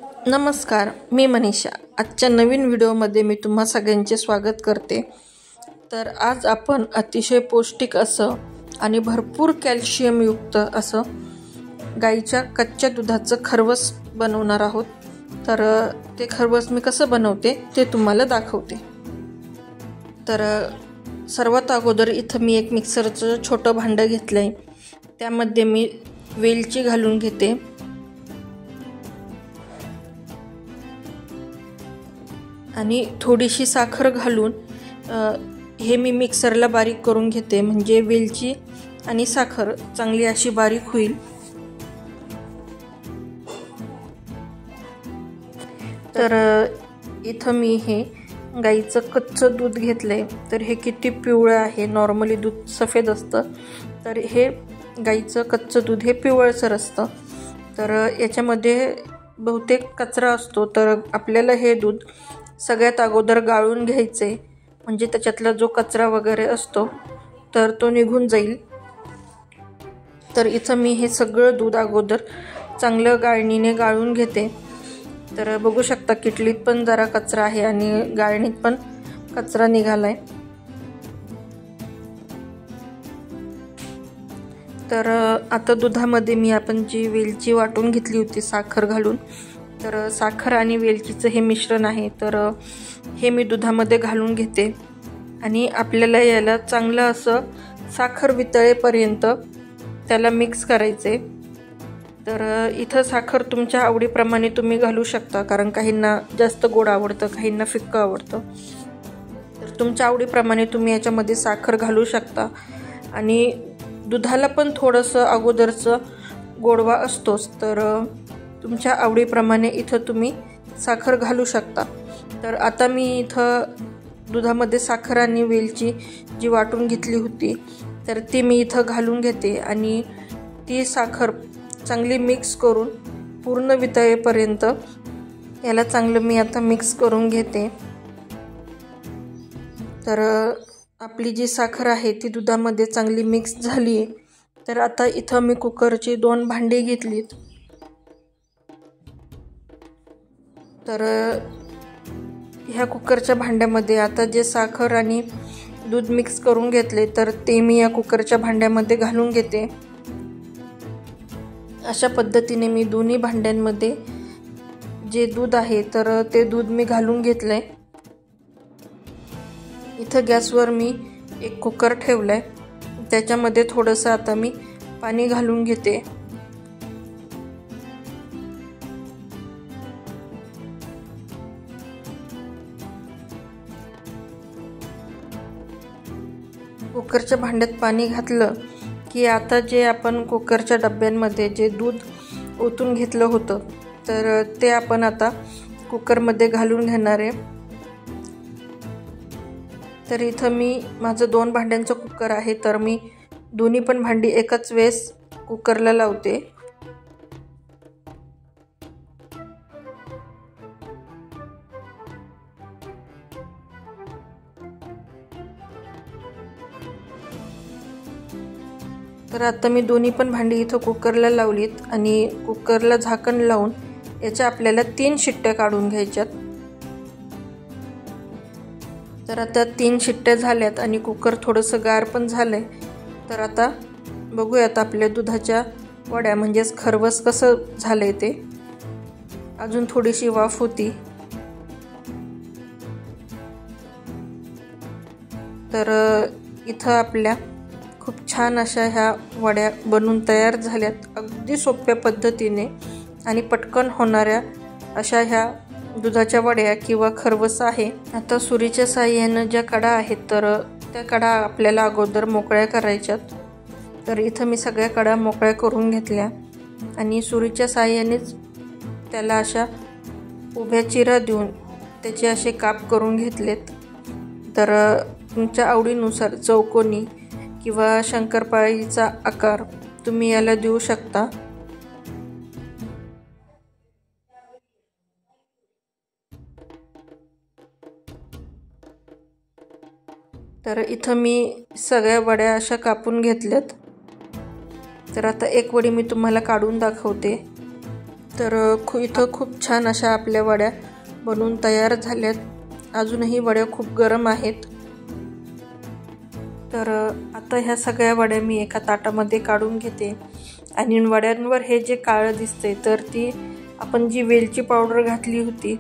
नमस्कार, मी मनीषा. आजच्या नवीन व्हिडिओमध्ये मी तुम्हा सगळ्यांचे स्वागत करते. तर आज आपण अतिशय पौष्टिक असं आणि भरपूर कॅल्शियमयुक्त असं गाईच्या कच्च्या दुधाचं खरवस बनवणार आहोत. तर ते खरवस मी कसं बनवते ते तुम्हाला दाखवते. तर सर्वात अगोदर इथं मी एक मिक्सरचं छोटं भांडं घेतलं आहे. त्यामध्ये मी वेलची घालून घेते. आणि थोडीशी साखर घालून हे मी मिक्सरला बारीक करून घेते, म्हणजे वेलची आणि साखर चांगली अशी बारीक होईल. तर इथं मी हे गाईचं कच्चं दूध घेतलंय. तर हे किती पिवळं आहे. नॉर्मली दूध सफेद असतं, तर हे गाईचं कच्चं दूध हे पिवळसर असतं. तर याच्यामध्ये बहुतेक कचरा असतो. तर आपल्याला हे दूध सगळ्यात अगोदर गाळून घ्यायचे, म्हणजे त्याच्यातला जो कचरा वगैरे असतो तर तो निघून जाईल. तर इथं मी हे सगळं दूध अगोदर चांगलं गाळणीने गाळून घेते. तर बघू शकता किटलीत पण जरा कचरा आहे आणि गाळणीत पण कचरा निघालाय. तर आता दुधामध्ये मी आपण जी वेलची वाटून घेतली होती साखर घालून, तर साखर आणि वेलचीचं हे मिश्रण आहे. तर हे मी दुधामध्ये घालून घेते आणि आपल्याला याला चांगलं असं साखर वितळेपर्यंत त्याला मिक्स करायचे. तर इथं साखर तुमच्या आवडीप्रमाणे तुम्ही घालू शकता, कारण काहींना जास्त गोड आवडतं, काहींना फिक्कं आवडतं. तर तुमच्या आवडीप्रमाणे तुम्ही याच्यामध्ये साखर घालू शकता. आणि दुधाला पण थोडंसं अगोदरचं गोडवा असतोच, तर तुमच्या आवडीप्रमाणे इथं तुम्ही साखर घालू शकता. तर आता मी इथं दुधामध्ये साखर आणि वेलची जी वाटून घेतली होती तर ती मी इथं घालून घेते आणि ती साखर चांगली मिक्स करून पूर्ण वितळेपर्यंत याला चांगलं मी आता मिक्स करून घेते. तर आपली जी साखर आहे ती दुधामध्ये चांगली मिक्स झाली आहे. तर आता इथं मी कुकरची 2 भांडी घेतलीत. तर ह्या कुकरच्या भांड्यामध्ये आता जे साखर आणि दूध मिक्स करून घेतले तर ते मी या कुकरच्या भांड्यामध्ये घालून घेते. अशा पद्धतीने मी दोन्ही भांड्यांमध्ये जे दूध आहे तर ते दूध मी घालून घेतलंय. इथं गॅसवर मी एक कुकर ठेवलाय. त्याच्यामध्ये थोडंसं आता मी पाणी घालून घेते. कुकरच्या भांड्यात पाणी घातलं की आता जे आपण कुकरच्या डब्यांमध्ये जे दूध ओतून घेतलं होतं तर ते आपण आता कुकरमध्ये घालून घेणार आहे. तर इथं मी माझं 2 भांड्यांचं कुकर आहे, तर मी दोन्ही पण भांडी एकाच वेळेस कुकरला लावते. तर आता मी दोन्ही पण भांडी इथं कुकरला लावलीत आणि कुकरला झाकण लावून याच्या आपल्याला 3 शिट्ट्या काढून घ्यायच्यात. तर आता 3 शिट्ट्या झाल्यात आणि कुकर थोडंसं गार पण झालंय. तर आता बघूयात आपल्या दुधाच्या वड्या म्हणजेच खरवस कसं झालंय ते. अजून थोडीशी वाफ होती. तर इथं आपल्या खूप छान अशा ह्या वड्या बनून तयार झाल्यात. अगदी सोप्या पद्धतीने आणि पटकन होणाऱ्या अशा ह्या दुधाच्या वड्या किंवा खरवस आहे. आता सुरीच्या साहाय्यानं ज्या कडा आहेत तर त्या कडा आपल्याला अगोदर मोकळ्या करायच्यात. तर इथं मी सगळ्या कडा मोकळ्या करून घेतल्या आणि सुरीच्या साहाय्यानेच त्याला अशा उभ्या चिरा देऊन त्याचे असे काप करून घेतलेत. तर तुमच्या आवडीनुसार चौकोनी किंवा शंकरपाळीचा आकार तुम्ही याला देऊ शकता. तर इथं मी सगळ्या वड्या अशा कापून घेतल्यात. तर आता एक वडी मी तुम्हाला काढून दाखवते. तर इथं खूप छान अशा आपल्या वड्या बनवून तयार झाल्यात. अजूनही वड्या खूप गरम आहेत. तर आता ह्या सगळ्या वड्या मी एका ताटामध्ये काढून घेते. आणि वड्यांवर हे जे काळं दिसते तर ती आपण जी वेलची पावडर घातली होती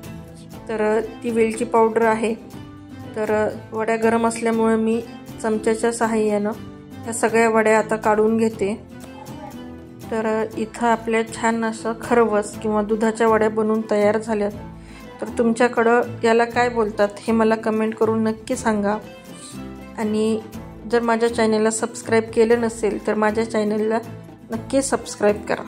तर ती वेलची पावडर आहे. तर वड्या गरम असल्यामुळे मी चमच्याच्या सहाय्यानं ह्या सगळ्या वड्या आता काढून घेते. तर इथं आपल्या छान असं खरवस किंवा दुधाच्या वड्या बनवून तयार झाल्यात. तर तुमच्याकडं याला काय बोलतात हे मला कमेंट करून नक्की सांगा. आणि जर माझ्या चॅनलला सबस्क्राईब केलं नसेल तर माझ्या चॅनलला नक्की सबस्क्राईब करा.